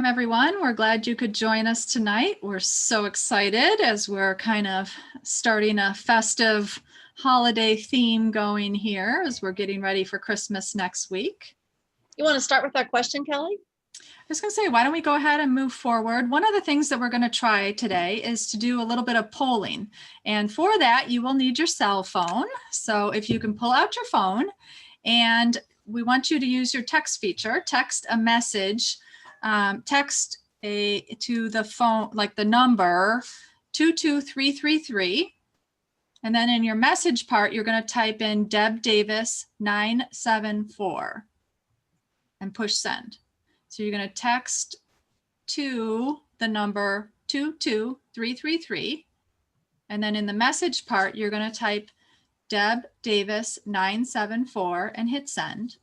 Everyone. We're glad you could join us tonight. We're so excited as we're kind of starting a festive holiday theme going here as we're getting ready for Christmas next week. You want to start with our question, Kelly? I was going to say, why don't we go ahead and move forward? One of the things that we're going to try today is to do a little bit of polling. And for that, you will need your cell phone. So if you can pull out your phone, and we want you to use your text feature, text a message, text to the phone, like the number 22333. And then in your message part, you're going to type in Deb Davis 974 and push send. So you're going to text to the number 22333. And then in the message part, you're going to type Deb Davis 974 and hit send.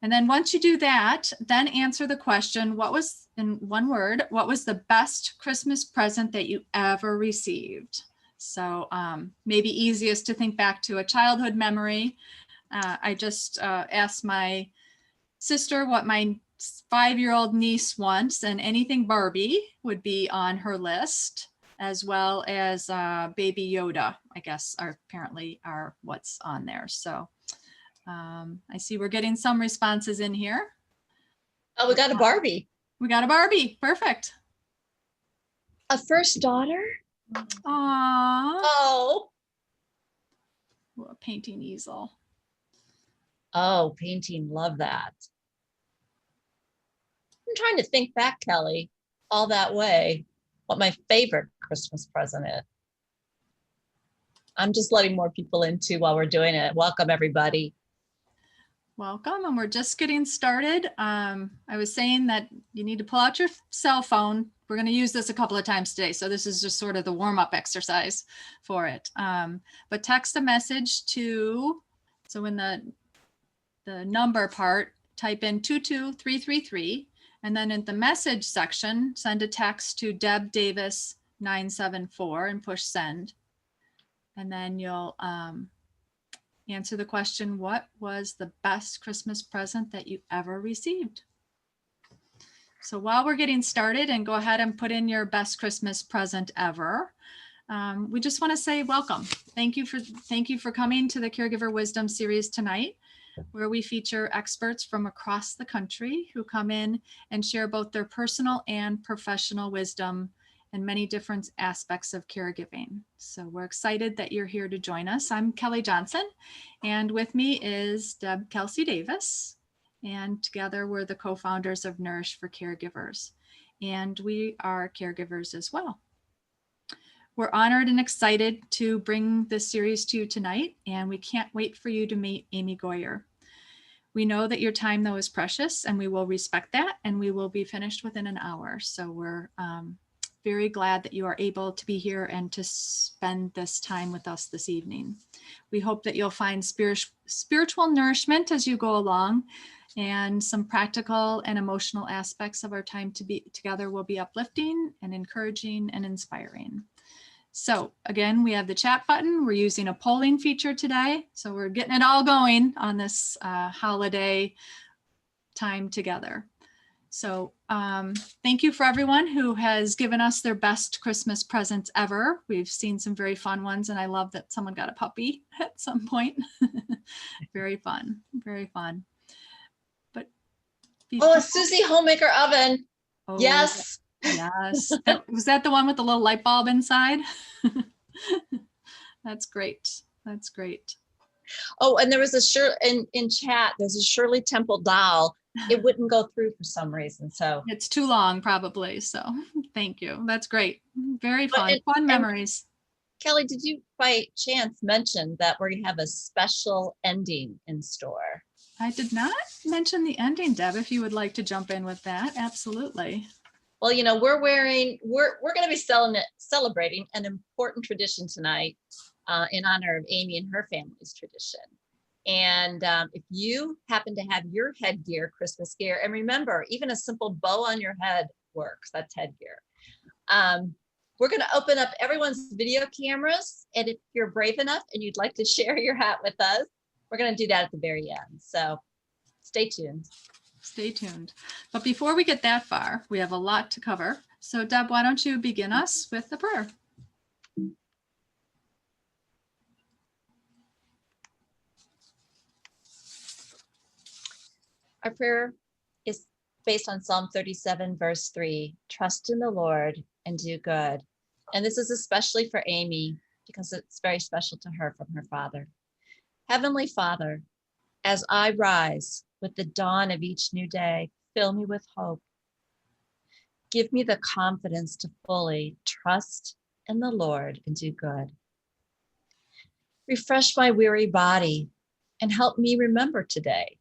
And then once you do that, then answer the question, what was, in one word, what was the best Christmas present that you ever received? So maybe easiest to think back to a childhood memory. I just asked my sister what my 5-year-old niece wants, and anything Barbie would be on her list, as well as Baby Yoda, I guess, apparently are what's on there. So I see we're getting some responses in here. Oh, we got a Barbie. We got a Barbie. Perfect. A first daughter? Aww. Oh. Ooh, a painting easel. Oh, painting. Love that. I'm trying to think back, Kelly, all that way, what my favorite Christmas present is. I'm just letting more people in too while we're doing it. Welcome, everybody. Welcome, and we're just getting started. I was saying that you need to pull out your cell phone. We're going to use this a couple of times today, so this is just sort of the warm-up exercise for it. But text a message to, so in the number part, type in 22333, and then in the message section, send a text to Deb Davis 974 and push send. And then you'll answer the question, what was the best Christmas present that you ever received? So while we're getting started, and go ahead and put in your best Christmas present ever, we just want to say welcome. Thank you for coming to the Caregiver Wisdom series tonight, where we feature experts from across the country who come in and share both their personal and professional wisdom and many different aspects of caregiving. So we're excited that you're here to join us. I'm Kelly Johnson, and with me is Deb Kelsey Davis, and together we're the co-founders of Nourish for Caregivers, and we are caregivers as well. We're honored and excited to bring this series to you tonight, and we can't wait for you to meet Amy Goyer. We know that your time, though, is precious, and we will respect that, and we will be finished within an hour. So we're very glad that you are able to be here and to spend this time with us this evening. We hope that you'll find spiritual nourishment as you go along, and some practical and emotional aspects of our time to be together will be uplifting and encouraging and inspiring. So again, we have the chat button. We're using a polling feature today. So we're getting it all going on this holiday time together. So thank you for everyone who has given us their best Christmas presents ever. We've seen some very fun ones, and I love that someone got a puppy at some point. Very fun, very fun. But a Susie homemaker oven. Oh, yes. Yes. Was that the one with the little light bulb inside? That's great. That's great. Oh, and there was in chat, there's a Shirley Temple doll. It wouldn't go through for some reason. So it's too long probably. So thank you. That's great. Very fun. Fun memories. Kelly, did you by chance mention that we're going to have a special ending in store? I did not mention the ending, Deb, if you would like to jump in with that. Absolutely. Well, you know, we're going to be celebrating an important tradition tonight in honor of Amy and her family's tradition. And if you happen to have your headgear, Christmas gear, and remember, even a simple bow on your head works, that's headgear. We're going to open up everyone's video cameras. And if you're brave enough and you'd like to share your hat with us, we're going to do that at the very end. So stay tuned. Stay tuned. But before we get that far, we have a lot to cover. So Deb, why don't you begin us with the prayer? Our prayer is based on Psalm 37, verse 3. Trust in the Lord and do good. And this is especially for Amy because it's very special to her from her father. Heavenly Father, as I rise with the dawn of each new day, fill me with hope. Give me the confidence to fully trust in the Lord and do good. Refresh my weary body and help me remember today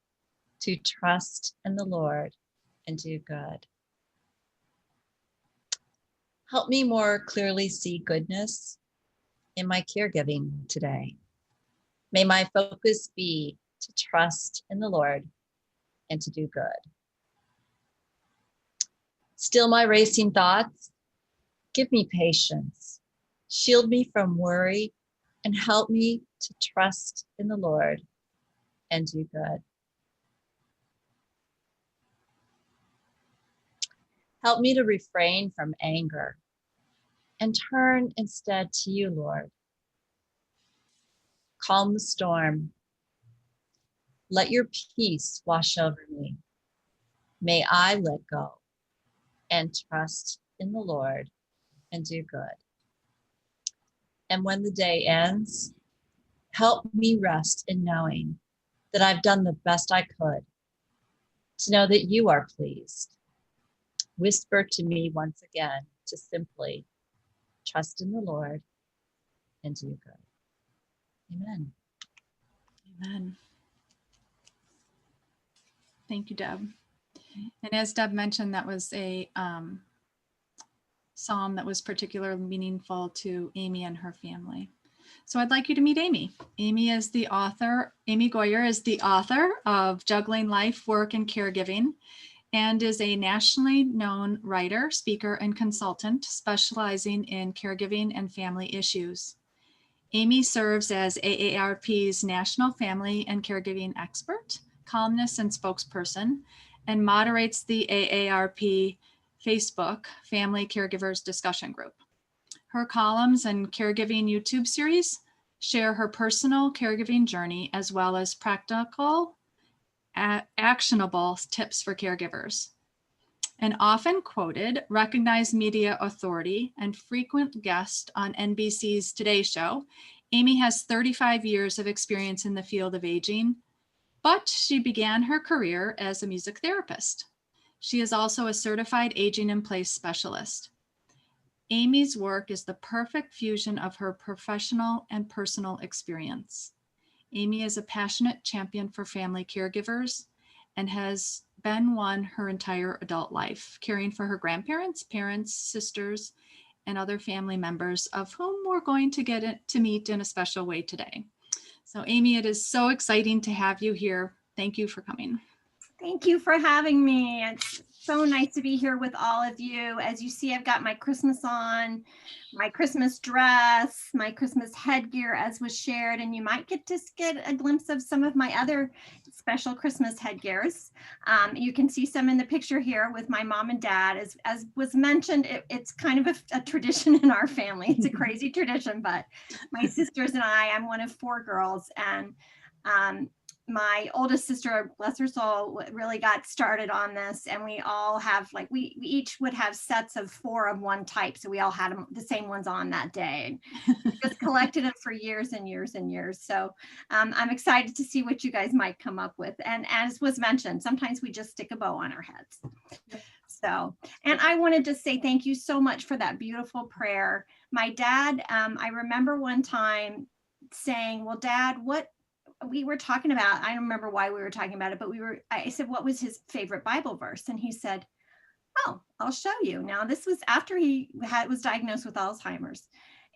to trust in the Lord and do good. Help me more clearly see goodness in my caregiving today. May my focus be to trust in the Lord and to do good. Still my racing thoughts. Give me patience. Shield me from worry and help me to trust in the Lord and do good. Help me to refrain from anger and turn instead to you, Lord. Calm the storm. Let your peace wash over me. May I let go and trust in the Lord and do good. And when the day ends, help me rest in knowing that I've done the best I could, to know that you are pleased. Whisper to me once again to simply trust in the Lord and do good. Amen. Amen. Thank you, Deb. And as Deb mentioned, that was a psalm that was particularly meaningful to Amy and her family. So I'd like you to meet Amy. Amy Goyer is the author of Juggling Life, Work, and Caregiving, and is a nationally known writer, speaker, and consultant specializing in caregiving and family issues. Amy serves as AARP's National Family and Caregiving Expert, columnist, and spokesperson, and moderates the AARP Facebook Family Caregivers discussion group. Her columns and caregiving YouTube series share her personal caregiving journey as well as practical, actionable tips for caregivers. An often quoted, recognized media authority and frequent guest on NBC's Today Show, Amy has 35 years of experience in the field of aging, but she began her career as a music therapist. She is also a certified aging in place specialist. Amy's work is the perfect fusion of her professional and personal experience. Amy is a passionate champion for family caregivers and has been one her entire adult life, caring for her grandparents, parents, sisters, and other family members, of whom we're going to get to meet in a special way today. So Amy, it is so exciting to have you here. Thank you for coming. Thank you for having me. It's so nice to be here with all of you. As you see, I've got my Christmas on, my Christmas dress, my Christmas headgear as was shared, and you might get a glimpse of some of my other special Christmas headgears. You can see some in the picture here with my mom and dad. As was mentioned, it's kind of a tradition in our family. It's a crazy tradition, but my sisters and I'm one of 4 girls, and my oldest sister, bless her soul, really got started on this, and we all have we each would have sets of 4 of one type, so we all had the same ones on that day. We just collected them for years and years and years. So I'm excited to see what you guys might come up with. And as was mentioned, sometimes we just stick a bow on our heads. So, and I wanted to say thank you so much for that beautiful prayer. My dad, I remember one time saying, well, Dad, what we were talking about, I don't remember why we were talking about it, but I said, what was his favorite Bible verse? And he said, oh, I'll show you. Now, this was after he was diagnosed with Alzheimer's,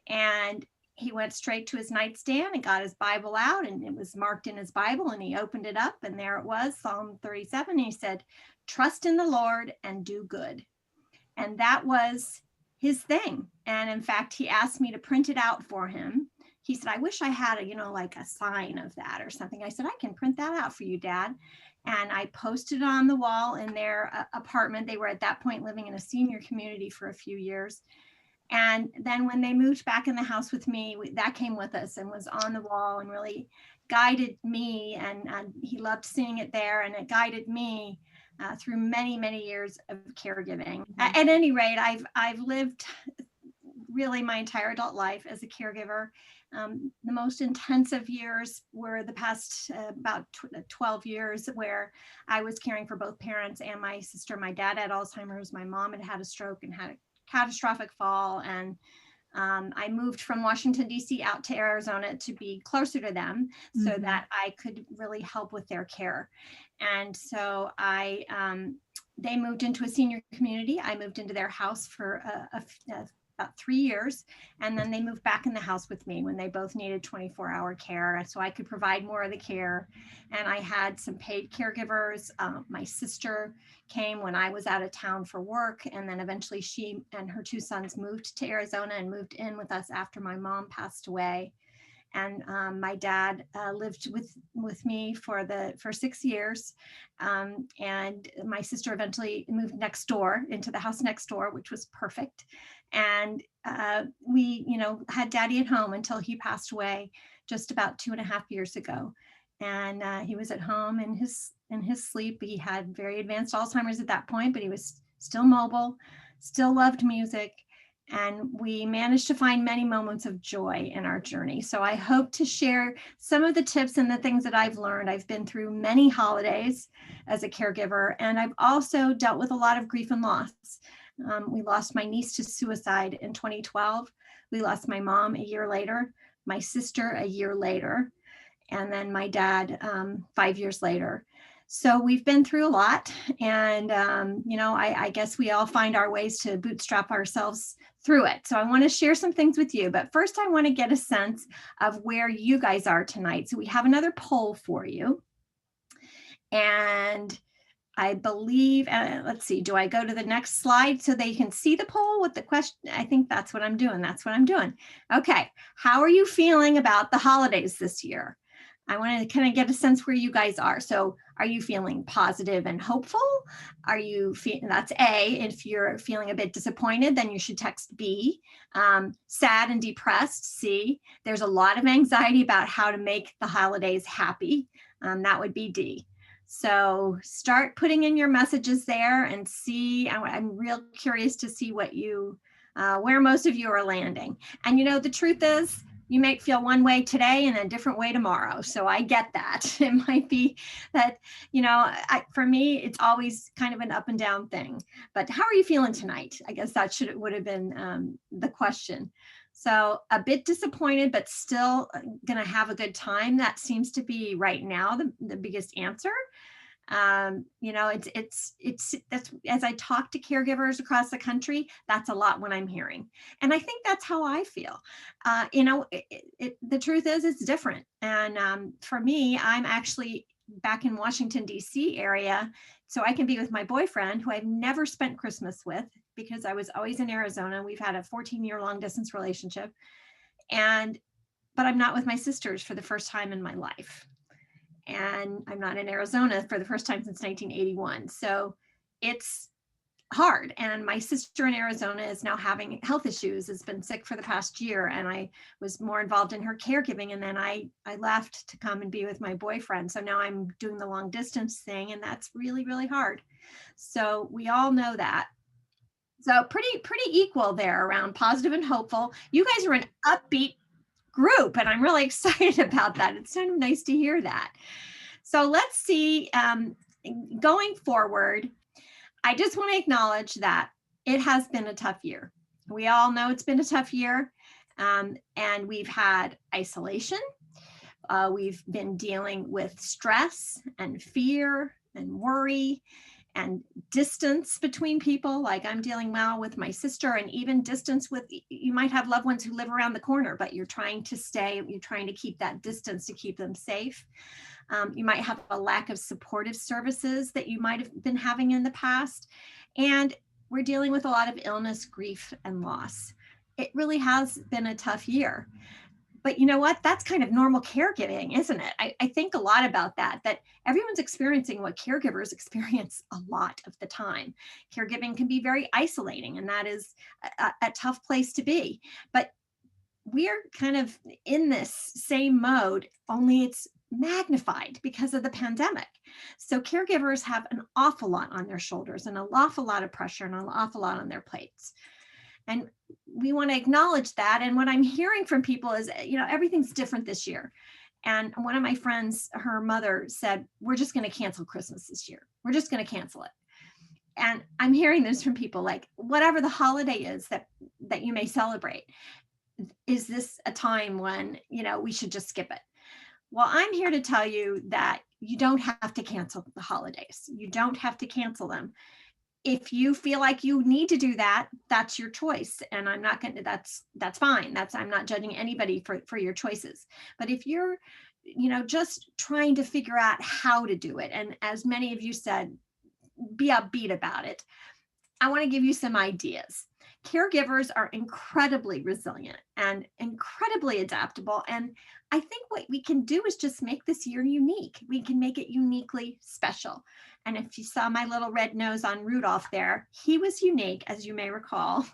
and he went straight to his nightstand and got his Bible out, and it was marked in his Bible, and he opened it up, and there it was, Psalm 37. And he said, trust in the Lord and do good. And that was his thing. And in fact, he asked me to print it out for him. He said, I wish I had like a sign of that or something. I said, I can print that out for you, Dad. and I posted it on the wall in their apartment. They were at that point living in a senior community for a few years. And then when they moved back in the house with me, that came with us and was on the wall and really guided me. And he loved seeing it there, and it guided me through many, many years of caregiving. At any rate, I've lived really my entire adult life as a caregiver. The most intensive years were the past about 12 years, where I was caring for both parents and my sister. My dad had Alzheimer's, my mom had had a stroke and had a catastrophic fall, and I moved from Washington, D.C. out to Arizona to be closer to them so that I could really help with their care. And so they moved into a senior community. I moved into their house for about 3 years, and then they moved back in the house with me when they both needed 24-hour care, so I could provide more of the care. And I had some paid caregivers. My sister came when I was out of town for work, and then eventually she and her 2 sons moved to Arizona and moved in with us after my mom passed away. And my dad lived with me for 6 years. And my sister eventually moved next door into the house next door, which was perfect. And we, had Daddy at home until he passed away just about 2.5 years ago. And he was at home in his sleep. He had very advanced Alzheimer's at that point, but he was still mobile, still loved music. And we managed to find many moments of joy in our journey. So I hope to share some of the tips and the things that I've learned. I've been through many holidays as a caregiver, and I've also dealt with a lot of grief and loss. We lost my niece to suicide in 2012. We lost my mom a year later, my sister a year later, and then my dad 5 years later. So we've been through a lot, and I guess we all find our ways to bootstrap ourselves through it. So I want to share some things with you, but first I want to get a sense of where you guys are tonight. So we have another poll for you, and I believe, let's see, do I go to the next slide so they can see the poll with the question? I think that's what I'm doing. Okay, how are you feeling about the holidays this year? I want to kind of get a sense where you guys are. So are you feeling positive and hopeful? Are you feeling, that's A. If you're feeling a bit disappointed, then you should text B. Sad and depressed, C. There's a lot of anxiety about how to make the holidays happy. That would be D. So start putting in your messages there and see. I'm real curious to see what where most of you are landing. And the truth is, you might feel one way today and a different way tomorrow. So I get that. It might be that, for me, it's always kind of an up and down thing. But how are you feeling tonight? I guess that would have been the question. So a bit disappointed, but still going to have a good time. That seems to be right now the biggest answer. That's, as I talk to caregivers across the country, that's a lot what I'm hearing. And I think that's how I feel. The truth is it's different. And for me, I'm actually back in Washington, D.C. area, so I can be with my boyfriend, who I've never spent Christmas with because I was always in Arizona. We've had a 14-year long distance relationship. But I'm not with my sisters for the first time in my life. And I'm not in Arizona for the first time since 1981. So it's hard. And my sister in Arizona is now having health issues, has been sick for the past year. And I was more involved in her caregiving. And then I left to come and be with my boyfriend. So now I'm doing the long distance thing. And that's really, really hard. So we all know that. So pretty equal there around positive and hopeful. You guys are an upbeat group, and I'm really excited about that. It's kind of nice to hear that. So let's see, going forward, I just want to acknowledge that it has been a tough year. We all know it's been a tough year, and we've had isolation. We've been dealing with stress and fear and worry and distance between people, like I'm dealing now with my sister, and even distance with, you might have loved ones who live around the corner, but you're trying to keep that distance to keep them safe. You might have a lack of supportive services that you might have been having in the past. And we're dealing with a lot of illness, grief, and loss. It really has been a tough year. But you know what? That's kind of normal caregiving, isn't it? I think a lot about that everyone's experiencing what caregivers experience a lot of the time. Caregiving can be very isolating, and that is a tough place to be. But we're kind of in this same mode, only it's magnified because of the pandemic. So caregivers have an awful lot on their shoulders and an awful lot of pressure and an awful lot on their plates. And we want to acknowledge that. And what I'm hearing from people is, everything's different this year. And one of my friends, her mother said, we're just going to cancel Christmas this year. We're just going to cancel it. And I'm hearing this from people like, whatever the holiday is that you may celebrate, is this a time when, we should just skip it? Well, I'm here to tell you that you don't have to cancel the holidays. You don't have to cancel them. If you feel like you need to do that, that's your choice. And I'm not going to, that's fine. I'm not judging anybody for your choices. But if you're, just trying to figure out how to do it, and as many of you said, be upbeat about it, I want to give you some ideas. Caregivers are incredibly resilient and incredibly adaptable. And I think what we can do is just make this year unique. We can make it uniquely special. And if you saw my little red nose on Rudolph there, he was unique, as you may recall.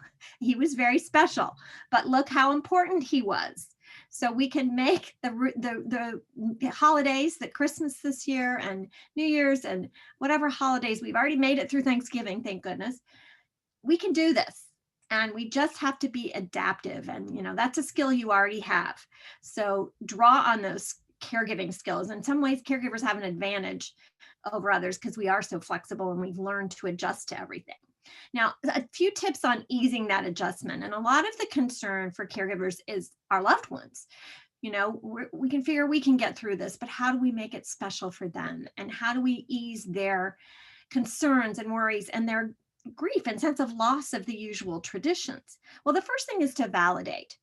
He was very special, but look how important he was. So we can make the holidays, the Christmas this year and New Year's and whatever holidays, we've already made it through Thanksgiving, thank goodness. We can do this. And we just have to be adaptive. And, that's a skill you already have. So draw on those caregiving skills. In some ways, caregivers have an advantage over others because we are so flexible and we've learned to adjust to everything. Now, a few tips on easing that adjustment. And a lot of the concern for caregivers is our loved ones. We can figure we can get through this, but how do we make it special for them? And how do we ease their concerns and worries and their grief and sense of loss of the usual traditions? Well, the first thing is to validate.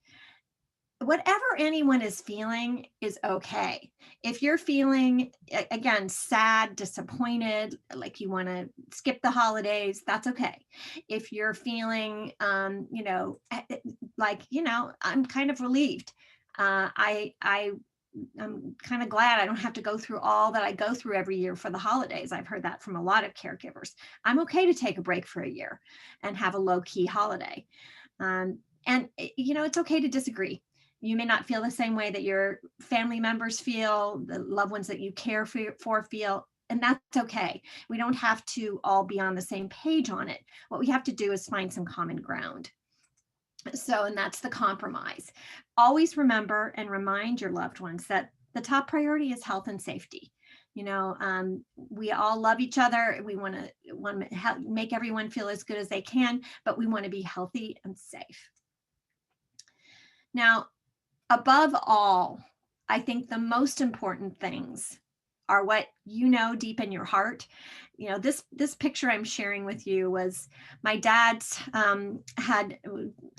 Whatever anyone is feeling is okay. If you're feeling, again, sad, disappointed, like you want to skip the holidays, that's okay. If you're feeling, I'm kind of relieved. I'm kind of glad I don't have to go through all that I go through every year for the holidays. I've heard that from a lot of caregivers. I'm okay to take a break for a year and have a low-key holiday. It's okay to disagree. You may not feel the same way that your family members feel, the loved ones that you care for feel, and that's okay. We don't have to all be on the same page on it. What we have to do is find some common ground. And that's the compromise. Always remember and remind your loved ones that the top priority is health and safety. We all love each other. We want to make everyone feel as good as they can, but we want to be healthy and safe. Now, above all, I think the most important things are what deep in your heart. This picture I'm sharing with you was my dad's had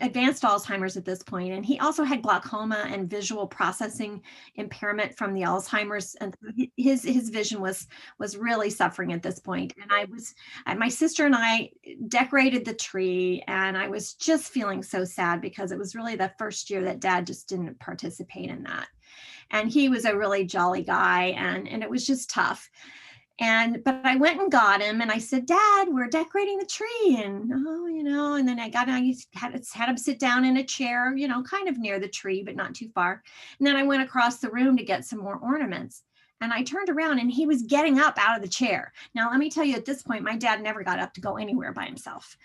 advanced Alzheimer's at this point, and he also had glaucoma and visual processing impairment from the Alzheimer's, and his vision was really suffering at this point. And my sister and I decorated the tree, and I was just feeling so sad because it was really the first year that Dad just didn't participate in that. And he was a really jolly guy, and it was just tough. But I went and got him, and I said, Dad, we're decorating the tree. And and then I had him sit down in a chair, kind of near the tree, but not too far. And then I went across the room to get some more ornaments. And I turned around and he was getting up out of the chair. Now, let me tell you, at this point, my dad never got up to go anywhere by himself.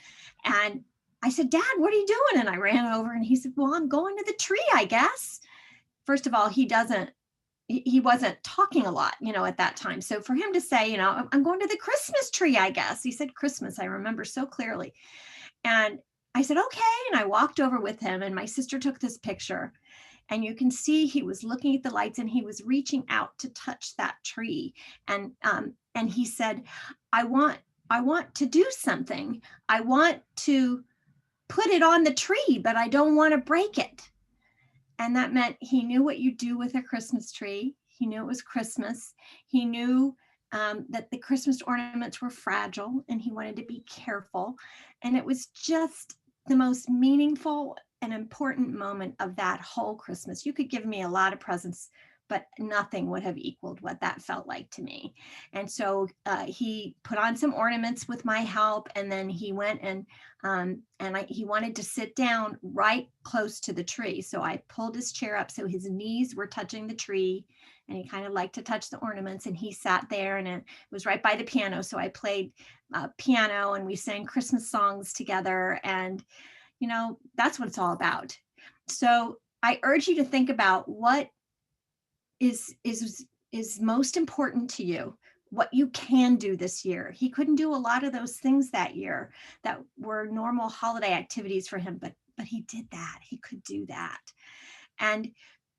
And I said, Dad, what are you doing? And I ran over and he said, well, I'm going to the tree, I guess. First of all, he wasn't talking a lot, at that time. So for him to say, I'm going to the Christmas tree, I guess. He said Christmas, I remember so clearly. And I said, okay. And I walked over with him, and my sister took this picture, and you can see he was looking at the lights and he was reaching out to touch that tree. And he said, I want to do something. I want to put it on the tree, but I don't want to break it. And that meant he knew what you do with a Christmas tree. He knew it was Christmas. He knew that the Christmas ornaments were fragile, and he wanted to be careful. And it was just the most meaningful an important moment of that whole Christmas. You could give me a lot of presents, but nothing would have equaled what that felt like to me. And so he put on some ornaments with my help, and then he went and he wanted to sit down right close to the tree. So I pulled his chair up so his knees were touching the tree, and he kind of liked to touch the ornaments, and he sat there, and it was right by the piano. So I played piano, and we sang Christmas songs together, and that's what it's all about. So I urge you to think about what is most important to you, what you can do this year. He couldn't do a lot of those things that year that were normal holiday activities for him, but he did that. He could do that. And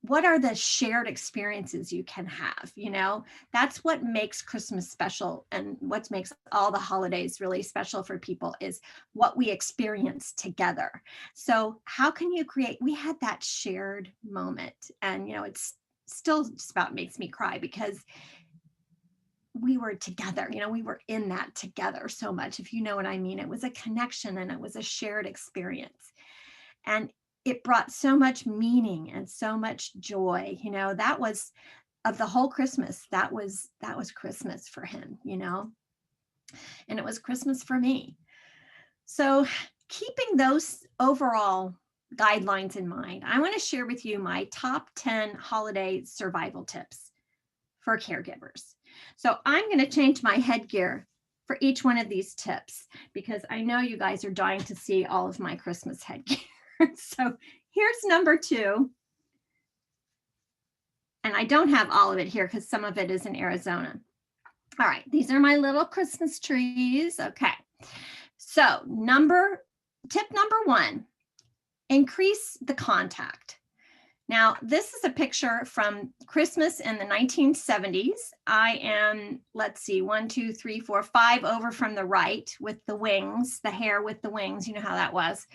what are the shared experiences you can have? That's what makes Christmas special, and what makes all the holidays really special for people is what we experience together. So how can you we had that shared moment, and it's still just about makes me cry because we were together, we were in that together so much, if you know what I mean. It was a connection, and it was a shared experience, and it brought so much meaning and so much joy. That was, of the whole Christmas, that was Christmas for him, and it was Christmas for me. So keeping those overall guidelines in mind, I want to share with you my top 10 holiday survival tips for caregivers. So I'm going to change my headgear for each one of these tips because I know you guys are dying to see all of my Christmas headgear. So here's number 2. And I don't have all of it here because some of it is in Arizona. All right, these are my little Christmas trees. Okay. So tip number 1, increase the contact. Now, this is a picture from Christmas in the 1970s. I am, let's see, 1, 2, 3, 4, 5 over from the right with the wings, the hair with the wings. You know how that was.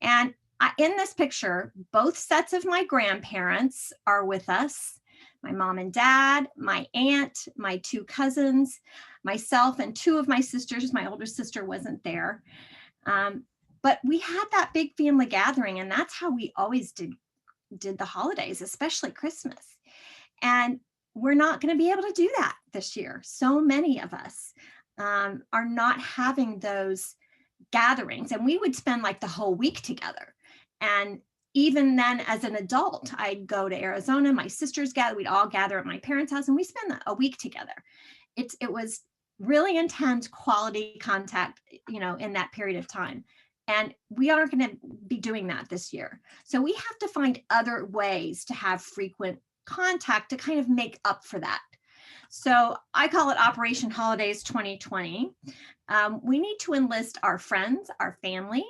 And in this picture, both sets of my grandparents are with us. My mom and dad, my aunt, my 2 cousins, myself, and 2 of my sisters. My older sister wasn't there. But we had that big family gathering, and that's how we always did the holidays, especially Christmas. And we're not going to be able to do that this year. So many of us are not having those gatherings, and we would spend like the whole week together. And even then, as an adult, I'd go to Arizona, my sisters gather, we'd all gather at my parents' house, and we spend a week together. It was really intense quality contact, in that period of time. And we aren't going to be doing that this year. So we have to find other ways to have frequent contact to kind of make up for that. So I call it Operation Holidays 2020. We need to enlist our friends, our family,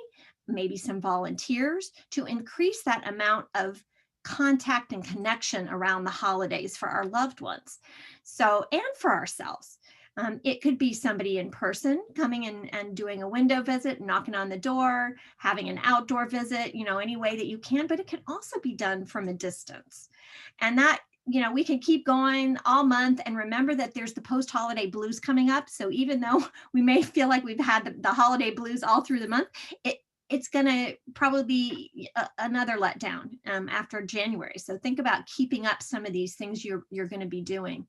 maybe some volunteers to increase that amount of contact and connection around the holidays for our loved ones. So, and for ourselves. It could be somebody in person coming in and doing a window visit, knocking on the door, having an outdoor visit, any way that you can, but it can also be done from a distance. And that, we can keep going all month, and remember that there's the post-holiday blues coming up. So even though we may feel like we've had the holiday blues all through the month, it's going to probably be another letdown after January. So think about keeping up some of these things you're going to be doing.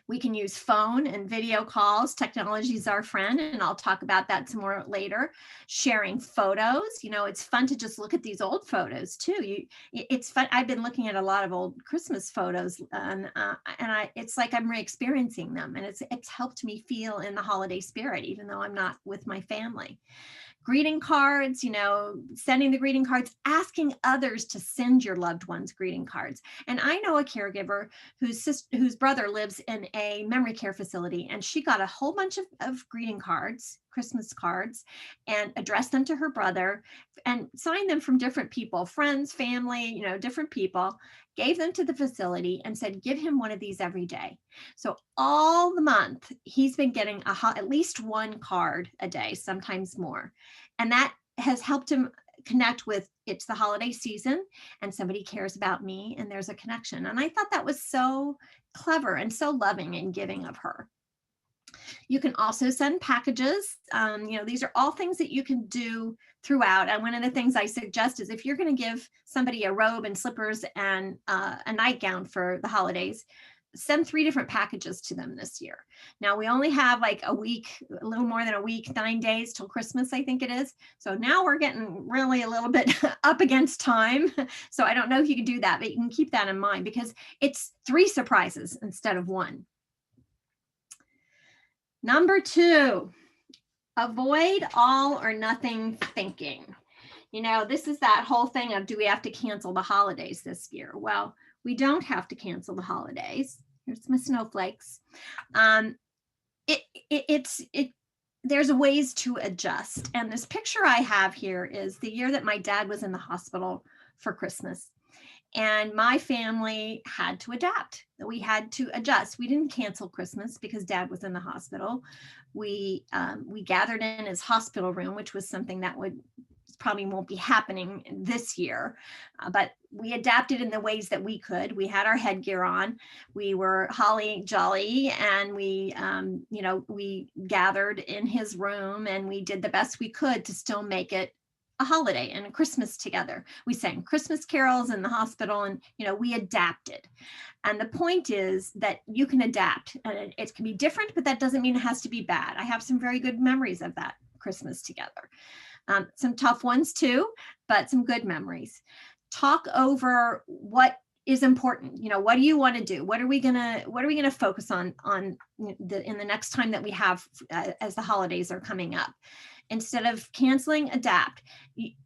We can use phone and video calls. Technology is our friend, and I'll talk about that some more later. Sharing photos. It's fun to just look at these old photos too. It's fun. I've been looking at a lot of old Christmas photos, and it's like I'm re-experiencing them, and it's helped me feel in the holiday spirit, even though I'm not with my family. Greeting cards, sending the greeting cards, asking others to send your loved ones greeting cards. And I know a caregiver whose brother lives in a memory care facility, and she got a whole bunch of greeting cards, Christmas cards, and addressed them to her brother and signed them from different people, friends, family, different people, gave them to the facility and said, give him one of these every day. So all the month, he's been getting at least 1 card a day, sometimes more. And that has helped him connect with, it's the holiday season and somebody cares about me, and there's a connection. And I thought that was so clever and so loving and giving of her. You can also send packages. These are all things that you can do throughout. And one of the things I suggest is if you're going to give somebody a robe and slippers and a nightgown for the holidays, send 3 different packages to them this year. Now we only have like a week, a little more than a week, 9 days till Christmas, I think it is. So now we're getting really a little bit up against time. So I don't know if you can do that, but you can keep that in mind because it's 3 surprises instead of 1. Number 2, avoid all or nothing thinking. This is that whole thing of, do we have to cancel the holidays this year? Well, we don't have to cancel the holidays. Here's my snowflakes. There's ways to adjust. And this picture I have here is the year that my dad was in the hospital for Christmas. And my family had to adapt. We had to adjust. We didn't cancel Christmas because Dad was in the hospital. We gathered in his hospital room, which was something that probably won't be happening this year, but we adapted in the ways that we could. We had our headgear on. We were holly jolly, and we gathered in his room, and we did the best we could to still make it a holiday and a Christmas together. We sang Christmas carols in the hospital, and we adapted. And the point is that you can adapt, and it can be different, but that doesn't mean it has to be bad. I have some very good memories of that Christmas together. Some tough ones too, but some good memories. Talk over what is important. What do you want to do? What are we gonna focus on in the next time that we have as the holidays are coming up? Instead of canceling, adapt.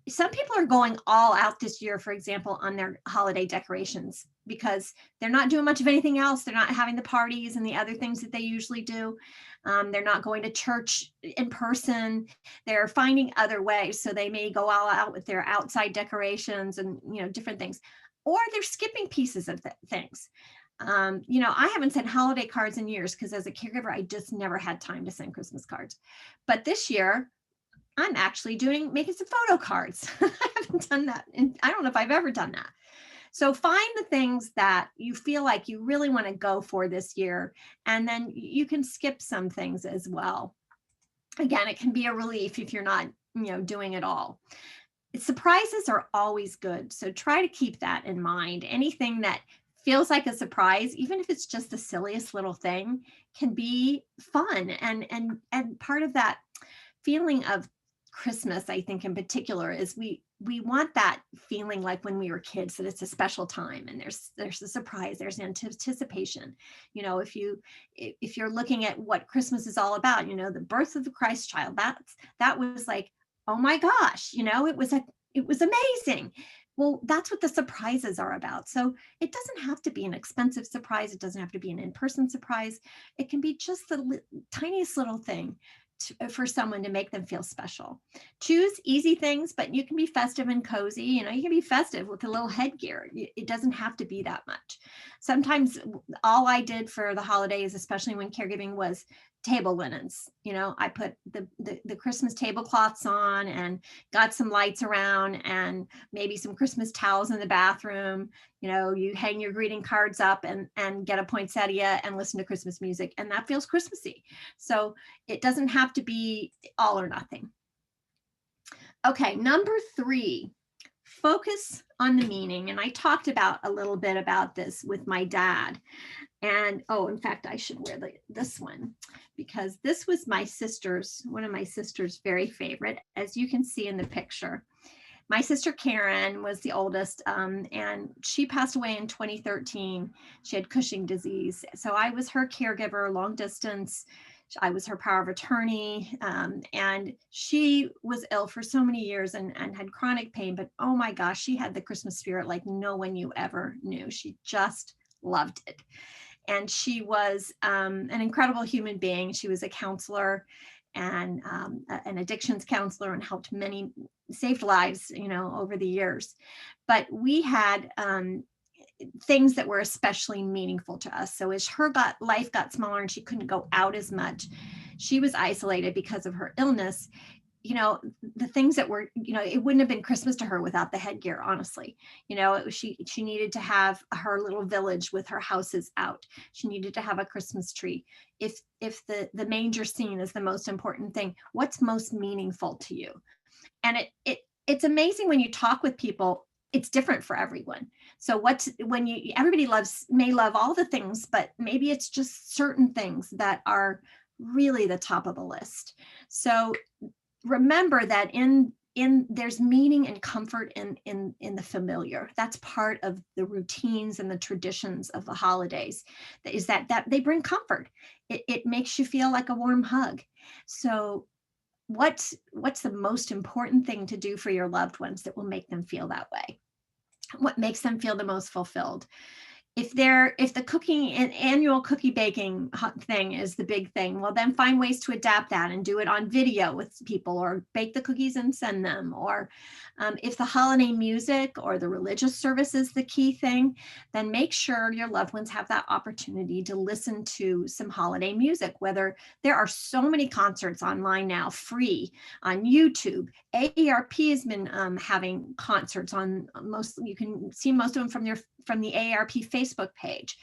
Some people are going all out this year, for example, on their holiday decorations because they're not doing much of anything else. They're not having the parties and the other things that they usually do. They're not going to church in person. They're finding other ways. So they may go all out with their outside decorations and, different things, or they're skipping pieces of things. I haven't sent holiday cards in years because as a caregiver, I just never had time to send Christmas cards. But this year, I'm actually making some photo cards. I haven't done that. And I don't know if I've ever done that. So find the things that you feel like you really want to go for this year. And then you can skip some things as well. Again, it can be a relief if you're not, doing it all. Surprises are always good. So try to keep that in mind. Anything that feels like a surprise, even if it's just the silliest little thing, can be fun. And part of that feeling of Christmas, I think in particular, is we want that feeling like when we were kids, that it's a special time and there's a surprise, there's anticipation. If you're looking at what Christmas is all about, the birth of the Christ child, that was like, oh my gosh, it was amazing. Well, that's what the surprises are about. So it doesn't have to be an expensive surprise. It doesn't have to be an in-person surprise. It can be just the tiniest little thing for someone to make them feel special. Choose easy things, but you can be festive and cozy. You can be festive with a little headgear. It doesn't have to be that much. Sometimes all I did for the holidays, especially when caregiving, was table linens. I put the Christmas tablecloths on and got some lights around and maybe some Christmas towels in the bathroom. You hang your greeting cards up and get a poinsettia and listen to Christmas music, and that feels Christmassy. So it doesn't have to be all or nothing. Okay, number 3, focus on the meaning. And I talked about a little bit about this with my dad. And in fact, I should wear this one because this was one of my sister's very favorite, as you can see in the picture. My sister Karen was the oldest, and she passed away in 2013. She had Cushing disease. So I was her caregiver, long distance. I was her power of attorney, and she was ill for so many years and had chronic pain. But oh my gosh, she had the Christmas spirit like no one you ever knew. She just loved it. And she was an incredible human being. She was a counselor and an addictions counselor and helped many, saved lives, over the years. But we had things that were especially meaningful to us. So as her life got smaller and she couldn't go out as much, she was isolated because of her illness. the things that were, it wouldn't have been Christmas to her without the headgear, honestly. She needed to have her little village with her houses out. She needed to have a Christmas tree. If the manger scene is the most important thing, what's most meaningful to you? And it's amazing when you talk with people, it's different for everyone. So everybody may love all the things, but maybe it's just certain things that are really the top of the list. So remember that there's meaning and comfort in the familiar. That's part of the routines and the traditions of the holidays, is that they bring comfort. It makes you feel like a warm hug. So what's the most important thing to do for your loved ones that will make them feel that way? What makes them feel the most fulfilled? If the cooking and annual cookie baking thing is the big thing, well, then find ways to adapt that and do it on video with people, or bake the cookies and send them. Or if the holiday music or the religious service is the key thing, then make sure your loved ones have that opportunity to listen to some holiday music. Whether there are so many concerts online now, free on YouTube. AARP has been having concerts on you can see most of them from the AARP Facebook page.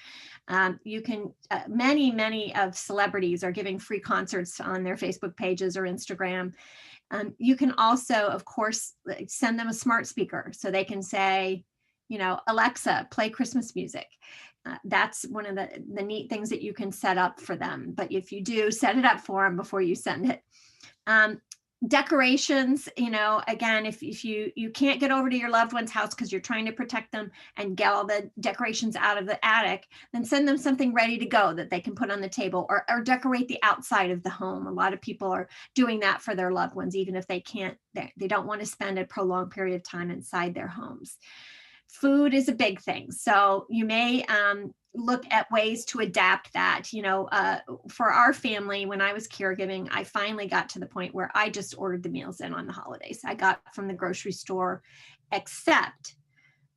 You can, many of celebrities are giving free concerts on their Facebook pages or Instagram. You can also, of course, send them a smart speaker so they can say, Alexa, play Christmas music. That's one of the neat things that you can set up for them. But if you do, set it up for them before you send it. Decorations, again, if you can't get over to your loved one's house because you're trying to protect them and get all the decorations out of the attic, then send them something ready to go that they can put on the table, or decorate the outside of the home. A lot of people are doing that for their loved ones, even if they don't want to spend a prolonged period of time inside their homes. Food is a big thing. So you may look at ways to adapt that. For our family, when I was caregiving, I finally got to the point where I just ordered the meals in on the holidays. I got from the grocery store, except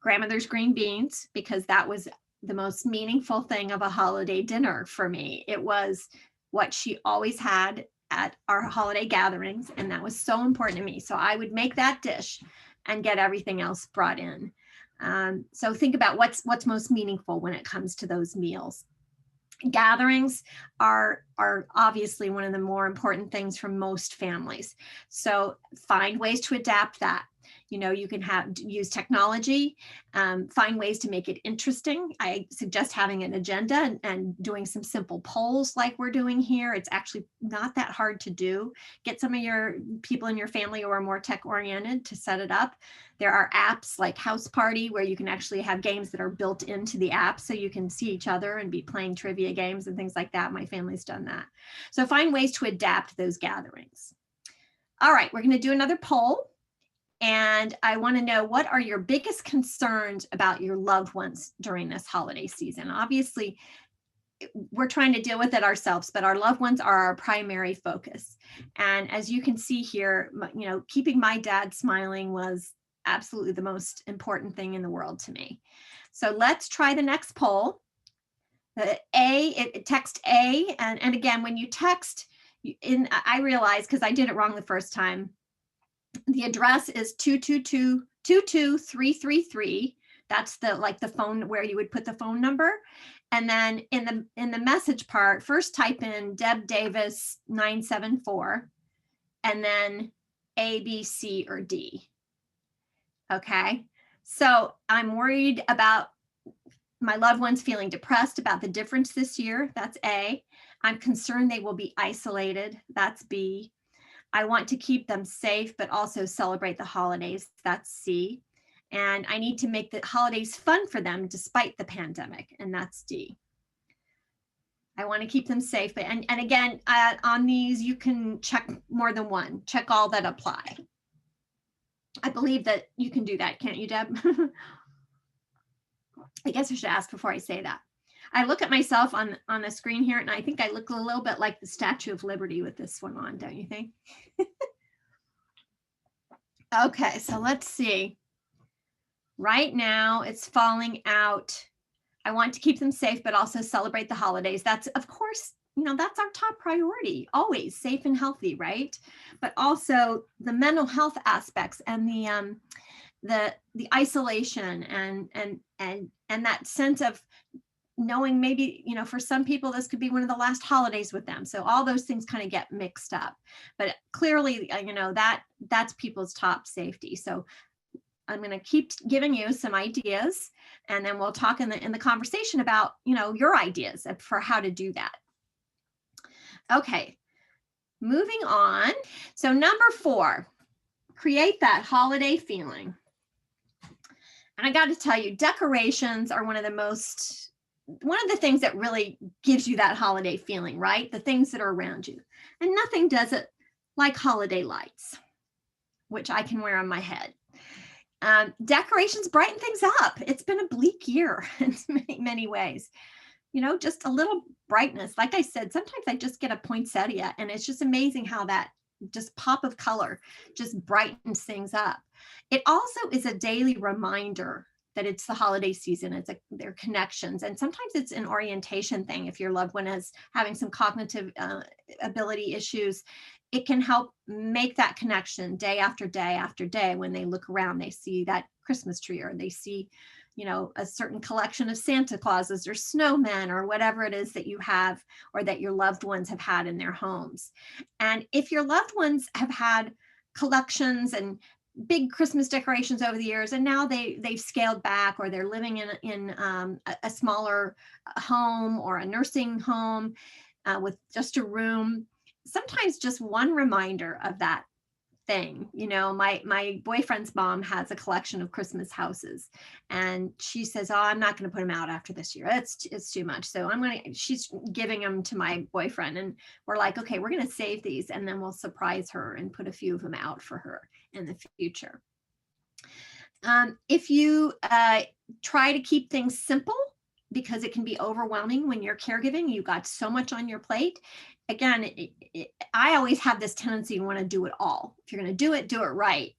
grandmother's green beans, because that was the most meaningful thing of a holiday dinner for me. It was what she always had at our holiday gatherings, and that was so important to me. So I would make that dish and get everything else brought in. So think about what's most meaningful when it comes to those meals. Gatherings are obviously one of the more important things for most families. So find ways to adapt that. You can use technology, find ways to make it interesting. I suggest having an agenda and doing some simple polls like we're doing here. It's actually not that hard to do. Get some of your people in your family who are more tech oriented to set it up. There are apps like House Party where you can actually have games that are built into the app so you can see each other and be playing trivia games and things like that. My family's done that. So find ways to adapt those gatherings. All right, we're going to do another poll. And I want to know, what are your biggest concerns about your loved ones during this holiday season? Obviously, we're trying to deal with it ourselves, but our loved ones are our primary focus. And as you can see here, keeping my dad smiling was absolutely the most important thing in the world to me. So let's try the next poll. Text A. And again, when you text, I realized, because I did it wrong the first time, the address is 222-22333. That's the phone where you would put the phone number. And then in the message part, first type in Deb Davis 974, and then A, B, C, or D. Okay. So I'm worried about my loved ones feeling depressed about the difference this year. That's A. I'm concerned they will be isolated. That's B. I want to keep them safe, but also celebrate the holidays. That's C. And I need to make the holidays fun for them despite the pandemic. And that's D. I want to keep them safe. And again, on these, you can check more than one. Check all that apply. I believe that you can do that, can't you, Deb? I guess I should ask before I say that. I look at myself on the screen here, and I think I look a little bit like the Statue of Liberty with this one on, don't you think? Okay, so let's see. Right now, it's falling out. I want to keep them safe, but also celebrate the holidays. That's, of course, that's our top priority, always safe and healthy, right? But also the mental health aspects and the isolation and that sense of knowing maybe, for some people, this could be one of the last holidays with them. So all those things kind of get mixed up, but clearly, that's people's top safety. So I'm going to keep giving you some ideas, and then we'll talk in the conversation about, your ideas for how to do that. Okay, moving on. So number 4, create that holiday feeling. And I got to tell you, decorations are one of the things that really gives you that holiday feeling, right? The things that are around you. And nothing does it like holiday lights, which I can wear on my head. Decorations brighten things up. It's been a bleak year in many ways. Just a little brightness. Like I said, sometimes I just get a poinsettia, and it's just amazing how that just pop of color just brightens things up. It also is a daily reminder that it's the holiday season. Their connections. And sometimes it's an orientation thing. If your loved one is having some cognitive ability issues, it can help make that connection day after day after day. When they look around, they see that Christmas tree, or they see, a certain collection of Santa Clauses or snowmen or whatever it is that you have, or that your loved ones have had in their homes. And if your loved ones have had collections and big Christmas decorations over the years, and now they've scaled back, or they're living in a smaller home or a nursing home with just a room, sometimes just one reminder of that thing. My boyfriend's mom has a collection of Christmas houses, and she says, "Oh, I'm not going to put them out after this year. It's too much." So she's giving them to my boyfriend, and we're like, "Okay, we're going to save these, and then we'll surprise her and put a few of them out for her in the future." If you try to keep things simple, because it can be overwhelming when you're caregiving, you've got so much on your plate. Again, I always have this tendency to want to do it all. If you're going to do it right,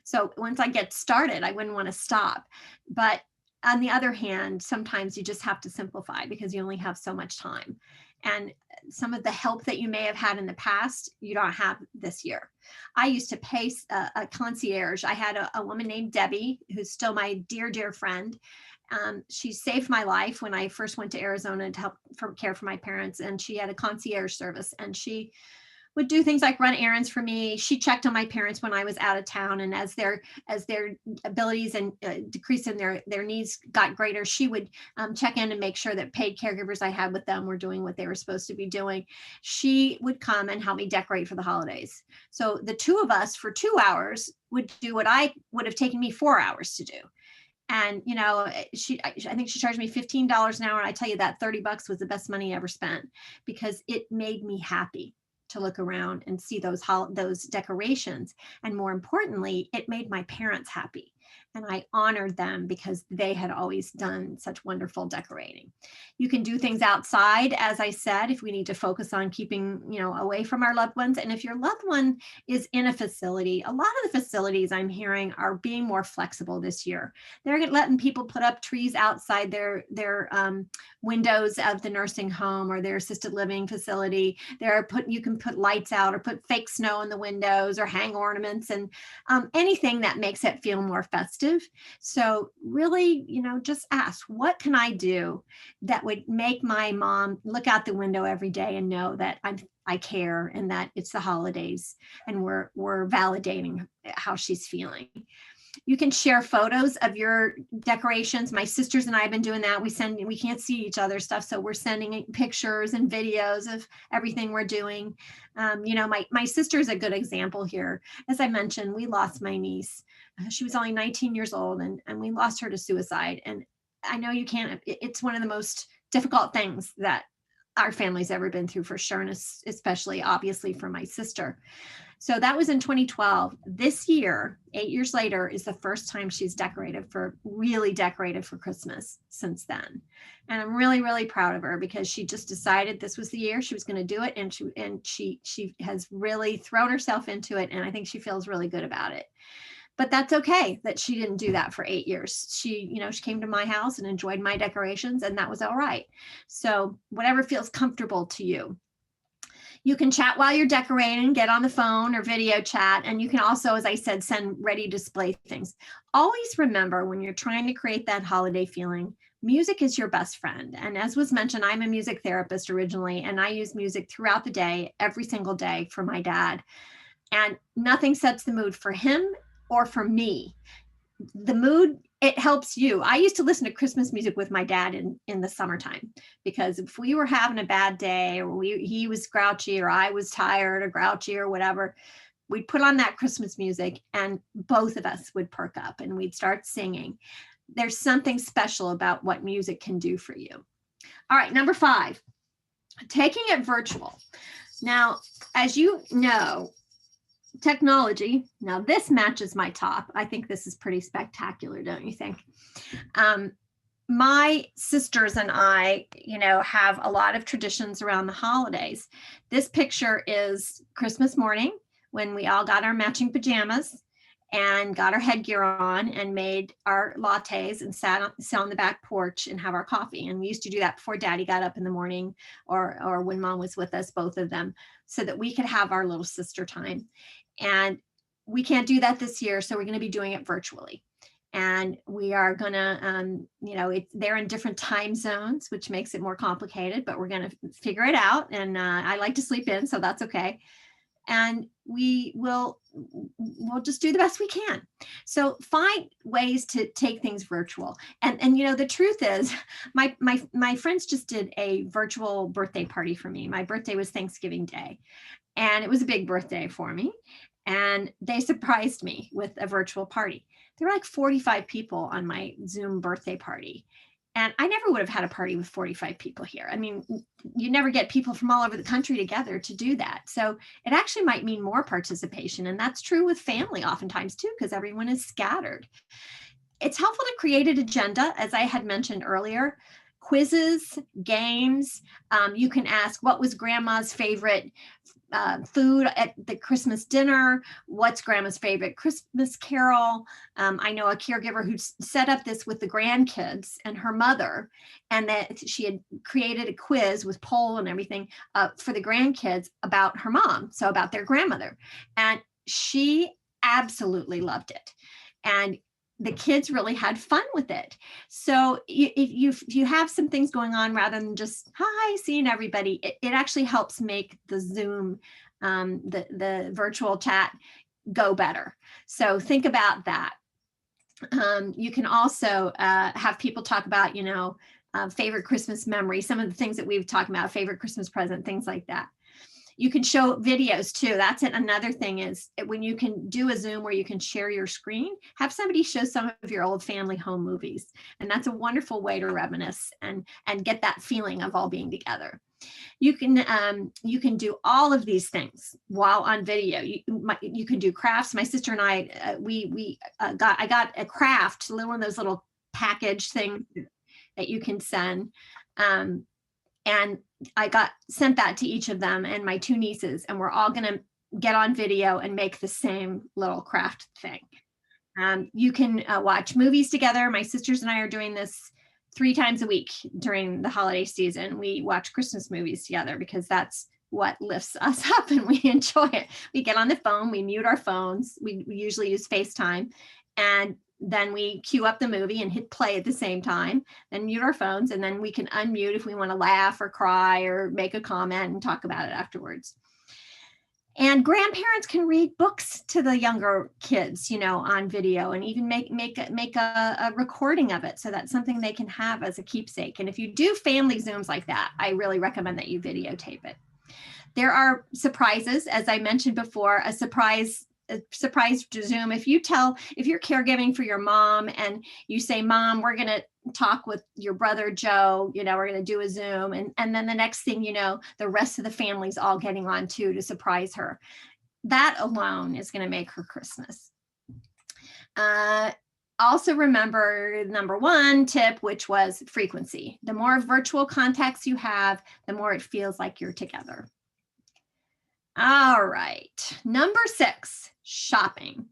So once I get started, I wouldn't want to stop. But on the other hand, sometimes you just have to simplify, because you only have so much time. And some of the help that you may have had in the past, you don't have this year. I used to pay a concierge. I had a woman named Debbie, who's still my dear, dear friend. She saved my life when I first went to Arizona to help care for my parents. And she had a concierge service, and she would do things like run errands for me. She checked on my parents when I was out of town. And as their abilities and decrease in their needs got greater, she would check in and make sure that paid caregivers I had with them were doing what they were supposed to be doing. She would come and help me decorate for the holidays. So the two of us for 2 hours would do what I would have taken me 4 hours to do. And, I think she charged me $15 an hour. And I tell you, that $30 was the best money I ever spent, because it made me happy to look around and see those decorations. And more importantly, it made my parents happy. And I honored them, because they had always done such wonderful decorating. You can do things outside, as I said, if we need to focus on keeping, away from our loved ones. And if your loved one is in a facility, a lot of the facilities I'm hearing are being more flexible this year. They're letting people put up trees outside their windows of the nursing home or their assisted living facility. You can put lights out, or put fake snow in the windows, or hang ornaments, and anything that makes it feel more festive. So really, just ask, what can I do that would make my mom look out the window every day and know that I care, and that it's the holidays, and we're validating how she's feeling. You can share photos of your decorations. My sisters and I have been doing that. We can't see each other's stuff, so we're sending pictures and videos of everything we're doing. My sister is a good example here. As I mentioned, we lost my niece. She was only 19 years old, and we lost her to suicide. And I know it's one of the most difficult things that our family's ever been through, for sure, and especially obviously for my sister. So that was in 2012. This year, 8 years later, is the first time she's really decorated for Christmas since then. And I'm really, really proud of her, because she just decided this was the year she was going to do it. And she has really thrown herself into it. And I think she feels really good about it. but that's okay that she didn't do that for 8 years. She came to my house and enjoyed my decorations, and that was all right. So whatever feels comfortable to you. You can chat while you're decorating, get on the phone or video chat. And you can also, as I said, send ready display things. Always remember, when you're trying to create that holiday feeling, music is your best friend. And as was mentioned, I'm a music therapist originally, and I use music throughout the day, every single day, for my dad. And nothing sets the mood for him or for me. The mood, it helps you. I used to listen to Christmas music with my dad in the summertime, because if we were having a bad day, or he was grouchy, or I was tired or grouchy or whatever, we'd put on that Christmas music and both of us would perk up and we'd start singing. There's something special about what music can do for you. All right, number 5, taking it virtual. Now, as you know, technology, now this matches my top. I think this is pretty spectacular, don't you think? My sisters and I, have a lot of traditions around the holidays. This picture is Christmas morning, when we all got our matching pajamas and got our headgear on and made our lattes and sat on the back porch and have our coffee. And we used to do that before Daddy got up in the morning, or when Mom was with us, both of them, so that we could have our little sister time. And we can't do that this year, so we're going to be doing it virtually. And we are going to, they're in different time zones, which makes it more complicated, but we're going to figure it out. And I like to sleep in, so that's okay. And we'll just do the best we can. So find ways to take things virtual. And the truth is, my friends just did a virtual birthday party for me. My birthday was Thanksgiving Day, and it was a big birthday for me. And they surprised me with a virtual party. There were like 45 people on my Zoom birthday party. And I never would have had a party with 45 people here. I mean, you never get people from all over the country together to do that. So it actually might mean more participation. And that's true with family oftentimes too, because everyone is scattered. It's helpful to create an agenda, as I had mentioned earlier. Quizzes, games. You can ask, what was grandma's favorite food at the Christmas dinner? What's grandma's favorite Christmas carol? I know a caregiver who set up this with the grandkids and her mother, and that she had created a quiz with poll and everything for the grandkids about her mom, so about their grandmother. And she absolutely loved it. And the kids really had fun with it. So if you have some things going on, rather than just, hi, seeing everybody, it actually helps make the Zoom, the virtual chat go better. So think about that. You can also have people talk about, favorite Christmas memory, some of the things that we've talked about, favorite Christmas present, things like that. You can show videos too. That's it. Another thing is, when you can do a Zoom where you can share your screen, have somebody show some of your old family home movies. And that's a wonderful way to reminisce and get that feeling of all being together. You can do all of these things while on video. You can do crafts. My sister and I, I got a craft, one of those little package things that you can send. And I sent that to each of them and my 2 nieces, and we're all going to get on video and make the same little craft thing. You can watch movies together. My sisters and I are doing this 3 times a week during the holiday season. We watch Christmas movies together because that's what lifts us up and we enjoy it. We get on the phone, we mute our phones. We usually use FaceTime, and then we queue up the movie and hit play at the same time, then mute our phones, and then we can unmute if we want to laugh or cry or make a comment and talk about it afterwards. And grandparents can read books to the younger kids, on video, and even make a recording of it, so that's something they can have as a keepsake. And if you do family Zooms like that, I really recommend that you videotape it. There are surprises, as I mentioned before, a surprise Zoom. If you're caregiving for your mom and you say, Mom, we're going to talk with your brother Joe, we're going to do a Zoom. And then the next thing you know, the rest of the family's all getting on too to surprise her. That alone is going to make her Christmas. Also remember number 1 tip, which was frequency. The more virtual contacts you have, the more it feels like you're together. All right. Number 6, shopping.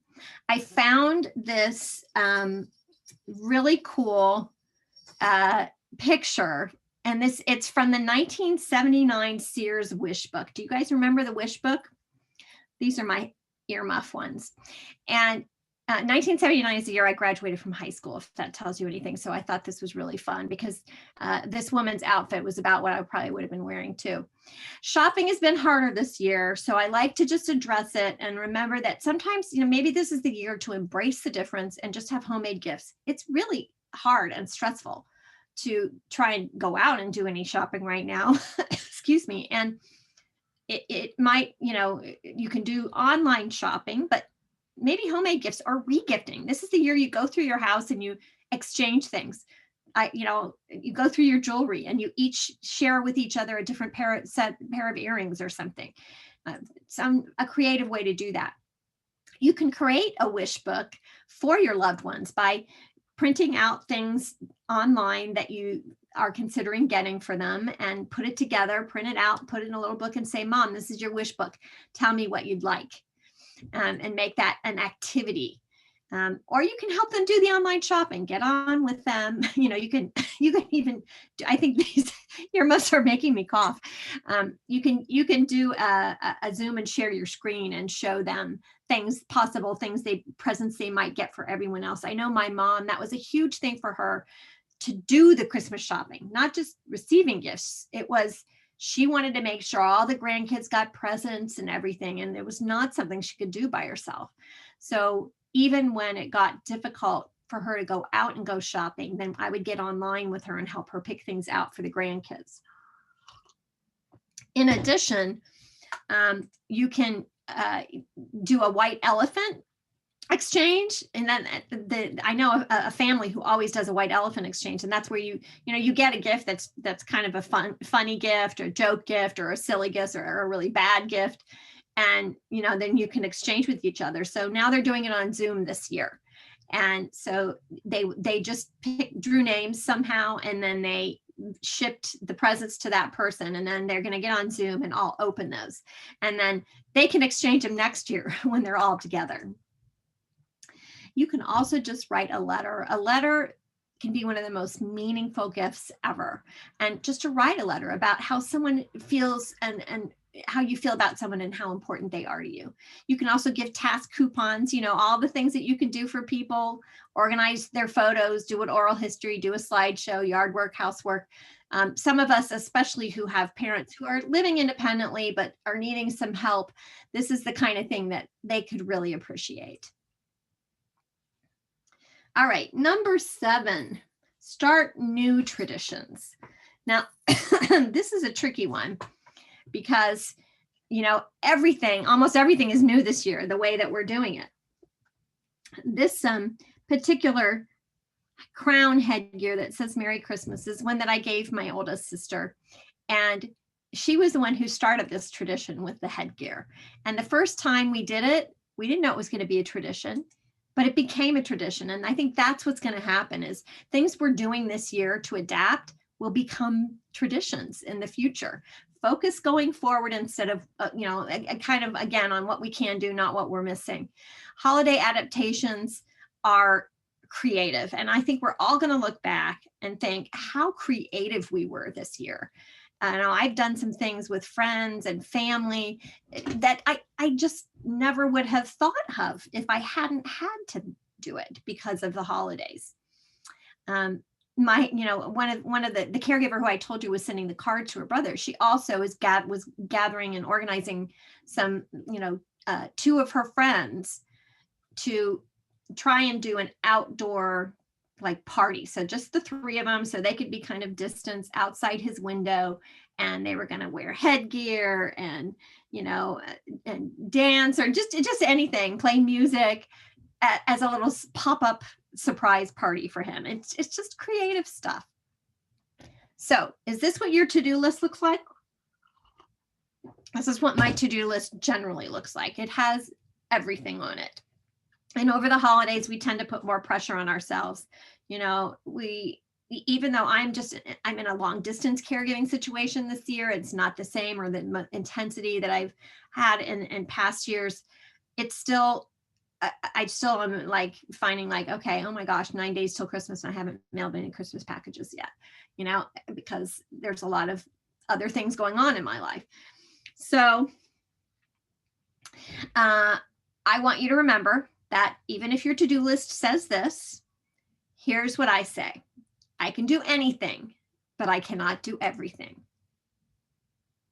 I found this really cool picture, and it's from the 1979 Sears Wish Book. Do you guys remember the Wish Book? These are my earmuff ones. And 1979 is the year I graduated from high school, if that tells you anything. So I thought this was really fun because this woman's outfit was about what I probably would have been wearing too. Shopping has been harder this year, so I like to just address it and remember that sometimes, maybe this is the year to embrace the difference and just have homemade gifts. It's really hard and stressful to try and go out and do any shopping right now. Excuse me. And it might, you can do online shopping, but maybe homemade gifts or regifting. This is the year you go through your house and you exchange things. You go through your jewelry and you each share with each other a different pair of earrings or something. A creative way to do that. You can create a wish book for your loved ones by printing out things online that you are considering getting for them and put it together, print it out, put it in a little book and say, Mom, this is your wish book. Tell me what you'd like. And make that an activity. Or you can help them do the online shopping, get on with them. You can even, I think these earmuffs are making me cough. You can do a Zoom and share your screen and show them presents they might get for everyone else. I know my mom, that was a huge thing for her to do the Christmas shopping, not just receiving gifts. She wanted to make sure all the grandkids got presents and everything, and it was not something she could do by herself. So even when it got difficult for her to go out and go shopping, then I would get online with her and help her pick things out for the grandkids. In addition, you can do a white elephant exchange, and then I know a family who always does a white elephant exchange, and that's where you get a gift that's kind of a funny gift or a joke gift or a silly gift or a really bad gift, and then you can exchange with each other. So now they're doing it on Zoom this year, and so they just drew names somehow, and then they shipped the presents to that person, and then they're going to get on Zoom and all open those, and then they can exchange them next year when they're all together. You can also just write a letter. A letter can be one of the most meaningful gifts ever. And just to write a letter about how someone feels and how you feel about someone and how important they are to you. You can also give task coupons, all the things that you can do for people, organize their photos, do an oral history, do a slideshow, yard work, housework. Some of us, especially who have parents who are living independently but are needing some help, this is the kind of thing that they could really appreciate. All right, number 7, start new traditions. Now, this is a tricky one because, almost everything is new this year, the way that we're doing it. This particular crown headgear that says Merry Christmas is one that I gave my oldest sister. And she was the one who started this tradition with the headgear. And the first time we did it, we didn't know it was going to be a tradition, but it became a tradition. And I think that's what's going to happen is things we're doing this year to adapt will become traditions in the future. Focus going forward instead of, kind of, again, on what we can do, not what we're missing. Holiday adaptations are creative. And I think we're all going to look back and think how creative we were this year. I've done some things with friends and family that I just never would have thought of if I hadn't had to do it because of the holidays. One of the caregiver who I told you was sending the card to her brother, she also was gathering and organizing some, 2 of her friends to try and do an outdoor party. So just the 3 of them, so they could be kind of distanced outside his window, and they were going to wear headgear and, and dance or just anything, play music as a little pop-up surprise party for him. It's just creative stuff. So is this what your to-do list looks like? This is what my to-do list generally looks like. It has everything on it. And over the holidays, we tend to put more pressure on ourselves. Even though I'm in a long distance caregiving situation this year, it's not the same or the intensity that I've had in past years. It's still I still am like finding like, okay, oh my gosh, 9 days till Christmas and I haven't mailed any Christmas packages yet, you know, because there's a lot of other things going on in my life. So I want you to remember that even if your to-do list says this, here's what I say. I can do anything, but I cannot do everything.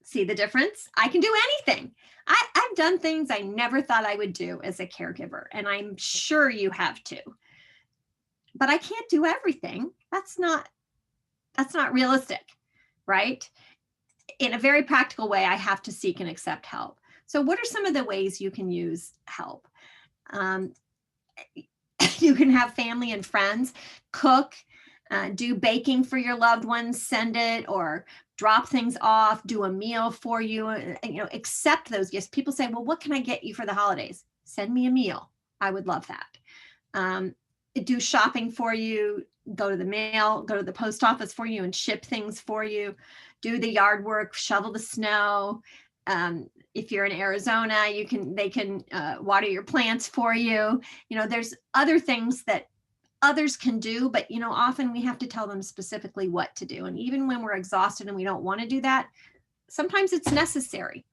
See the difference? I can do anything. I've done things I never thought I would do as a caregiver, and I'm sure you have too. But I can't do everything. That's not realistic, right? In a very practical way, I have to seek and accept help. So what are some of the ways you can use help? You can have family and friends cook, do baking for your loved ones, send it, or drop things off, do a meal for you, you know, accept those gifts. People say, well, what can I get you for the holidays? Send me a meal. I would love that. Do shopping for you, go to the mail, go to the post office for you and ship things for you, do the yard work, shovel the snow. If you're in Arizona, they can water your plants for you. You know, there's other things that others can do, but you know, often we have to tell them specifically what to do. And even when we're exhausted and we don't want to do that, sometimes it's necessary.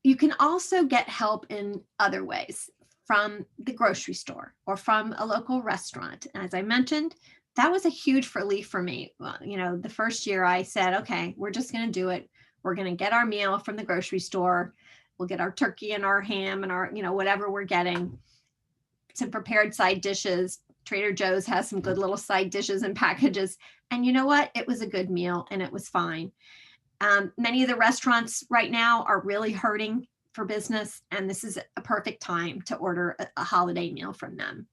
You can also get help in other ways, from the grocery store or from a local restaurant. As I mentioned, that was a huge relief for me. You know, the first year I said, okay, we're just going to do it. We're going to get our meal from the grocery store. We'll get our turkey and our ham and our, you know, whatever we're getting. Some prepared side dishes. Trader Joe's has some good little side dishes and packages. And you know what? It was a good meal and it was fine. Many of the restaurants right now are really hurting for business, and this is a perfect time to order a holiday meal from them.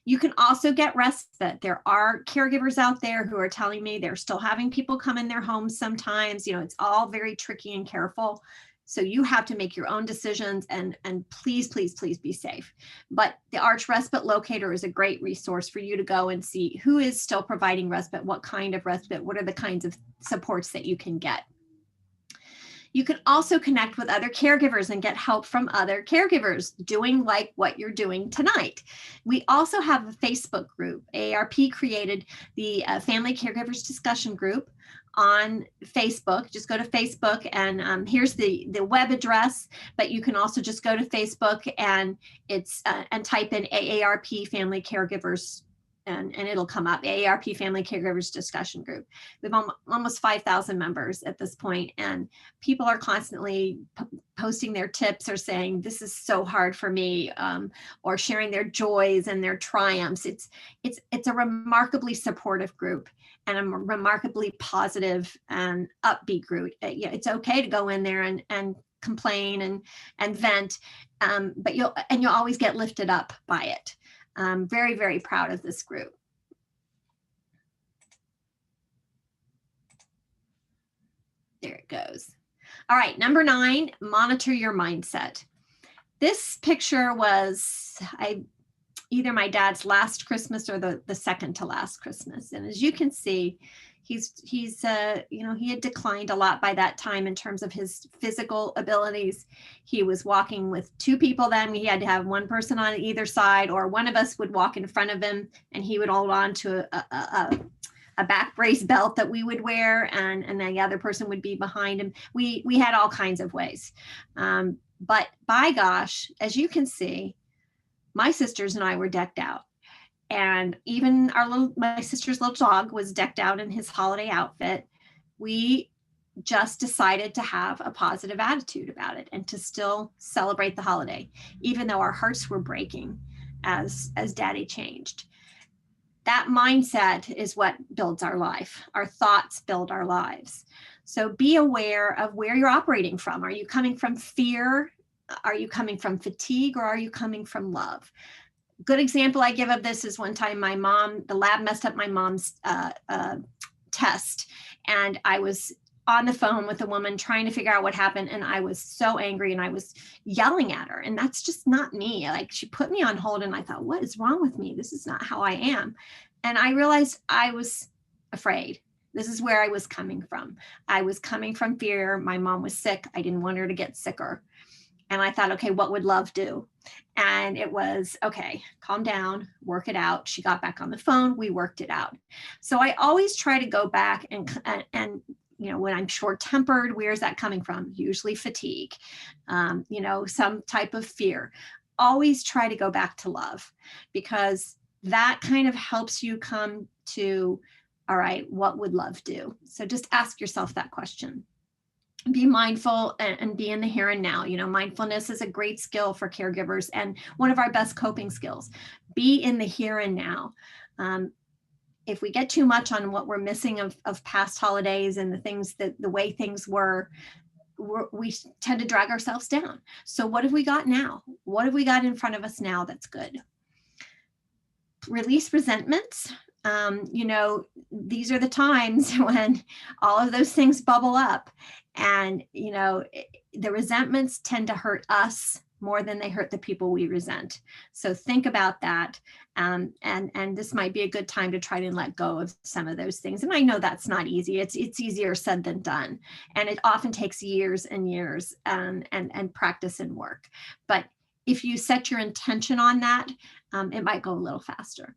You can also get respite. There are caregivers out there who are telling me they're still having people come in their homes sometimes. You know, it's all very tricky and careful. So you have to make your own decisions, and please, please, please be safe. But the Arch Respite Locator is a great resource for you to go and see who is still providing respite, what kind of respite, what are the kinds of supports that you can get. You can also connect with other caregivers and get help from other caregivers doing like what you're doing tonight. We also have a Facebook group. AARP created the Family Caregivers Discussion Group on Facebook. Just go to Facebook, and here's the web address, but you can also just go to Facebook and and type in AARP Family Caregivers, and it'll come up, AARP Family Caregivers Discussion Group. We have almost 5,000 members at this point, and people are constantly posting their tips or saying, this is so hard for me, or sharing their joys and their triumphs. It's a remarkably supportive group and a remarkably positive and upbeat group. It's okay to go in there and complain and vent, but you'll always get lifted up by it. I'm very, very proud of this group. There it goes. All right, number 9, monitor your mindset. This picture was either my dad's last Christmas or the second to last Christmas. And as you can see, he's you know, he had declined a lot by that time in terms of his physical abilities. He was walking with 2 people then. We had to have one person on either side, or one of us would walk in front of him and he would hold on to a back brace belt that we would wear, and the other person would be behind him. We had all kinds of ways. But by gosh, as you can see, my sisters and I were decked out. And even my sister's little dog was decked out in his holiday outfit. We just decided to have a positive attitude about it and to still celebrate the holiday, even though our hearts were breaking as Daddy changed. That mindset is what builds our life. Our thoughts build our lives. So be aware of where you're operating from. Are you coming from fear? Are you coming from fatigue? Or are you coming from love? Good example I give of this is one time the lab messed up my mom's test, and I was on the phone with a woman trying to figure out what happened, and I was so angry and I was yelling at her, and that's just not me. Like, she put me on hold and I thought, what is wrong with me? This is not how I am. And I realized I was afraid. This is where I was coming from. I was coming from fear. My mom was sick. I didn't want her to get sicker. And I thought, okay, what would love do? And it was, okay, calm down, work it out. She got back on the phone. We worked it out. So I always try to go back and when I'm short tempered, where's that coming from? Usually fatigue, some type of fear. Always try to go back to love, because that kind of helps you come to, all right, what would love do? So just ask yourself that question. Be mindful and be in the here and now. Mindfulness is a great skill for caregivers and one of our best coping skills. Be in the here and now. If we get too much on what we're missing of past holidays and the way things were, we tend to drag ourselves down. So what have we got now? What have we got in front of us now that's good? Release resentments. These are the times when all of those things bubble up, and the resentments tend to hurt us more than they hurt the people we resent. So think about that. And this might be a good time to try to let go of some of those things. And I know that's not easy. It's easier said than done. And it often takes years and years and practice and work. But if you set your intention on that, it might go a little faster.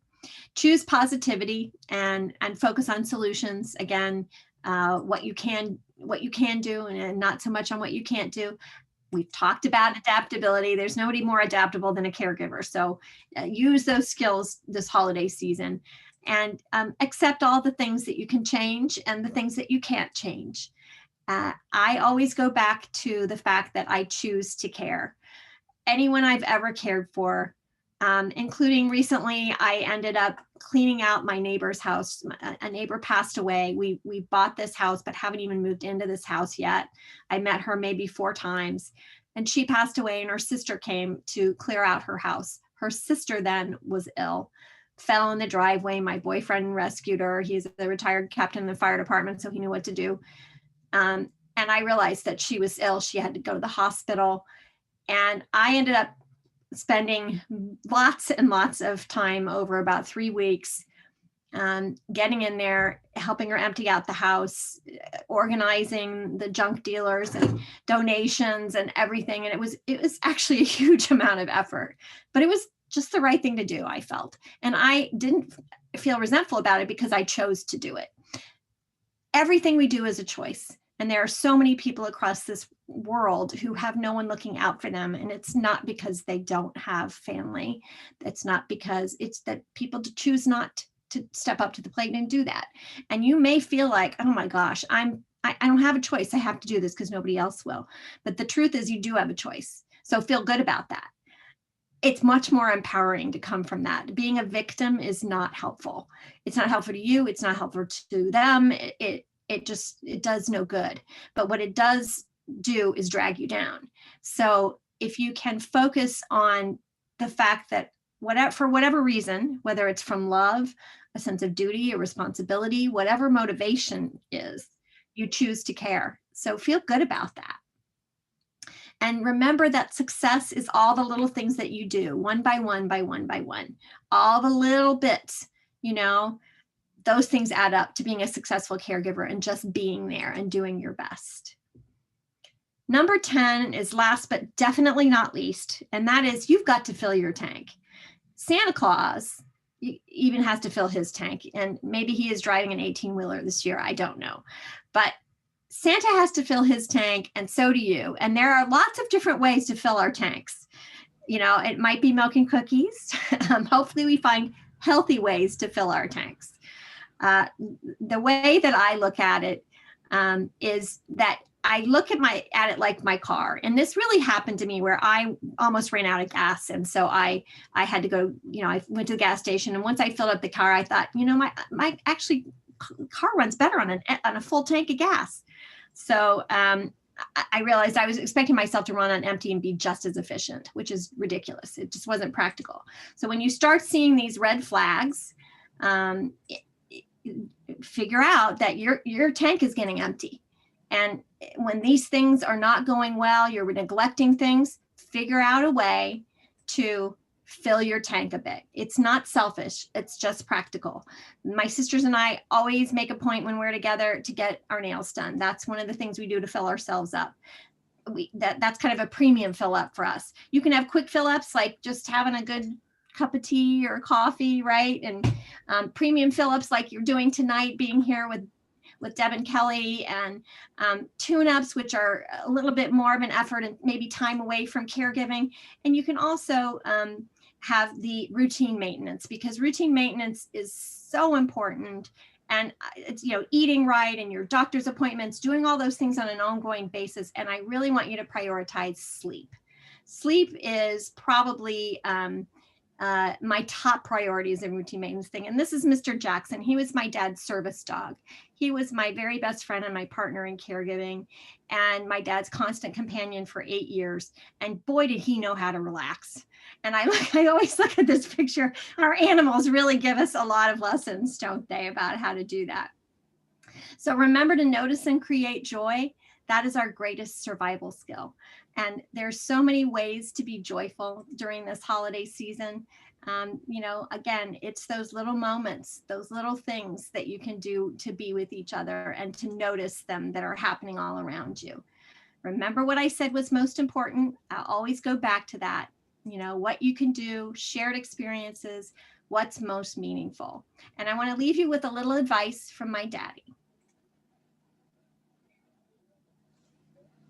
Choose positivity and focus on solutions. Again, what you can do and not so much on what you can't do. We've talked about adaptability. There's nobody more adaptable than a caregiver. So use those skills this holiday season, and accept all the things that you can change and the things that you can't change. I always go back to the fact that I choose to care. Anyone I've ever cared for, including recently, I ended up cleaning out my neighbor's house. A neighbor passed away. We bought this house, but haven't even moved into this house yet. I met her maybe 4 times, and she passed away, and her sister came to clear out her house. Her sister then was ill, fell in the driveway. My boyfriend rescued her. He's a retired captain in the fire department, so he knew what to do. And I realized that she was ill. She had to go to the hospital, and I ended up spending lots and lots of time over about 3 weeks, getting in there, helping her empty out the house, organizing the junk dealers and donations and everything. And it was actually a huge amount of effort, but it was just the right thing to do, I felt. And I didn't feel resentful about it because I chose to do it. Everything we do is a choice. And there are so many people across this world who have no one looking out for them. And it's not because they don't have family. It's not because it's that people choose not to step up to the plate and do that. And you may feel like, oh my gosh, I don't have a choice. I have to do this because nobody else will. But the truth is you do have a choice. So feel good about that. It's much more empowering to come from that. Being a victim is not helpful. It's not helpful to you. It's not helpful to them. It does no good. But what it does do is drag you down. So if you can focus on the fact that for whatever reason, whether it's from love, a sense of duty, a responsibility, whatever motivation is, you choose to care. So feel good about that. And remember that success is all the little things that you do, one by one, by one, by one, all the little bits, those things add up to being a successful caregiver and just being there and doing your best. Number 10 is last, but definitely not least. And that is you've got to fill your tank. Santa Claus even has to fill his tank. And maybe he is driving an 18-wheeler this year. I don't know. But Santa has to fill his tank, and so do you. And there are lots of different ways to fill our tanks. It might be milk and cookies. Hopefully we find healthy ways to fill our tanks. The way that I look at it is that I look at it like my car. And this really happened to me where I almost ran out of gas. And so I had to go, I went to the gas station. And once I filled up the car, I thought, my actually car runs better on a full tank of gas. So I realized I was expecting myself to run on empty and be just as efficient, which is ridiculous. It just wasn't practical. So when you start seeing these red flags, figure out that your tank is getting empty. And when these things are not going well, you're neglecting things, figure out a way to fill your tank a bit. It's not selfish. It's just practical. My sisters and I always make a point when we're together to get our nails done. That's one of the things we do to fill ourselves up. that's kind of a premium fill up for us. You can have quick fill ups, like just having a good cup of tea or coffee, right? And premium fill ups like you're doing tonight, being here with Deb and Kelly, and tune-ups, which are a little bit more of an effort and maybe time away from caregiving. And you can also have the routine maintenance, because routine maintenance is so important. And it's, eating right and your doctor's appointments, doing all those things on an ongoing basis. And I really want you to prioritize sleep. Sleep is probably my top priority is a routine maintenance thing. And this is Mr. Jackson. He was my dad's service dog. He was my very best friend and my partner in caregiving, and my dad's constant companion for 8 years. And boy, did he know how to relax. And I always look at this picture. Our animals really give us a lot of lessons, don't they, about how to do that. So remember to notice and create joy. That is our greatest survival skill. And there's so many ways to be joyful during this holiday season. Again, it's those little moments, those little things that you can do to be with each other and to notice them that are happening all around you. Remember what I said was most important. I'll always go back to that. What you can do, shared experiences, what's most meaningful. And I want to leave you with a little advice from my daddy.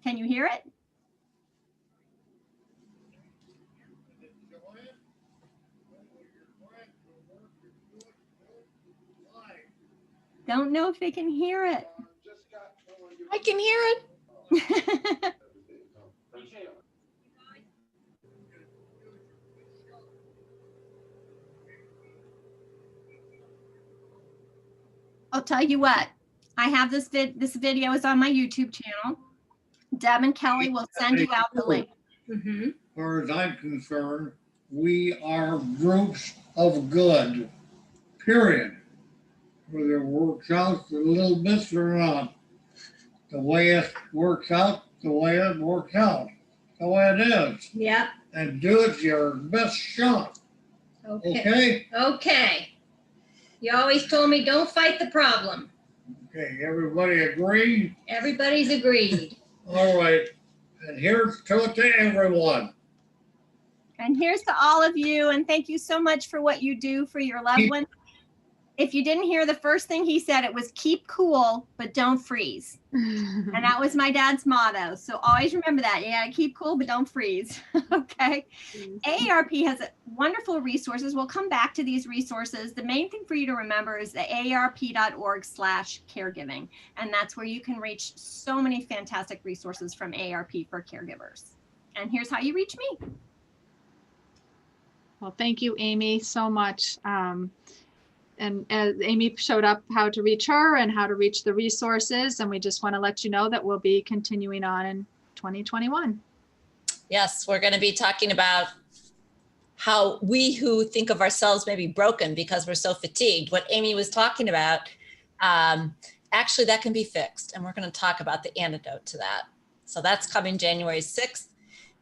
Can you hear it? Don't know if they can hear it. I can hear it. I'll tell you what, I have this video is on my YouTube channel. Deb and Kelly will send you out the link. As far as I'm concerned, we are groups of good, period. Whether it works out a little bit or not. The way it works out, the way it works out, the way it is. Yep. And do it your best shot. Okay? Okay. You always told me don't fight the problem. Okay, everybody agree? Everybody's agreed. All right. And here's to it to everyone. And here's to all of you. And thank you so much for what you do for your loved ones. If you didn't hear the first thing he said, it was keep cool, but don't freeze. And that was my dad's motto. So always remember that. You gotta keep cool, but don't freeze. Okay. AARP has wonderful resources. We'll come back to these resources. The main thing for you to remember is the aarp.org/caregiving. And that's where you can reach so many fantastic resources from AARP for caregivers. And here's how you reach me. Well, thank you, Amy, so much. And as Amy showed up how to reach her and how to reach the resources. And we just want to let you know that we'll be continuing on in 2021. Yes, we're going to be talking about how we who think of ourselves maybe broken because we're so fatigued. What Amy was talking about, actually that can be fixed. And we're going to talk about the antidote to that. So that's coming January 6th.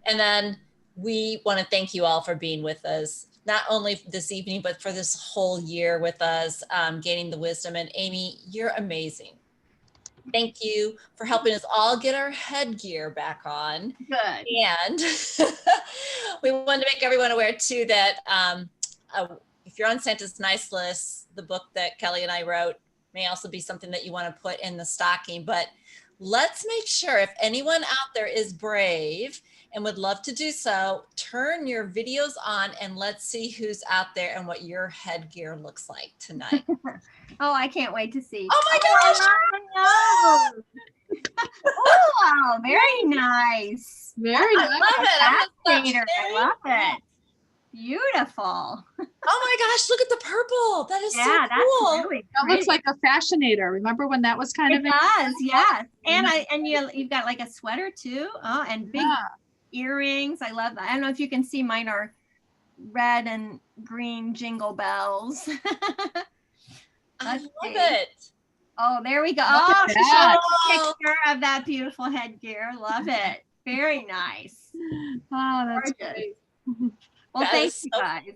And then we want to thank you all for being with us, not only this evening, but for this whole year with us, gaining the wisdom. And Amy, you're amazing. Thank you for helping us all get our headgear back on. Good. And we wanted to make everyone aware too that if you're on Santa's nice list, the book that Kelly and I wrote may also be something that you want to put in the stocking. But let's make sure if anyone out there is brave and would love to do so, turn your videos on and let's see who's out there and what your headgear looks like tonight. Oh, I can't wait to see. Oh my gosh! Oh, very nice. Very I nice. love it. I love it. Beautiful. Oh my gosh, look at the purple. That is so That's cool. really That looks pretty. like a fashionator. Remember when that was kind It of does, yes. And you've got like a sweater too. Oh, and big earrings. I love that. I don't know if you can see, mine are red and green jingle bells. I Let's love see. it. Oh, there we go. Look Oh, at she that. showed us a picture of that beautiful headgear. Love it. Very nice. Oh, that's Gorgeous. great. Well, That thank is you so guys.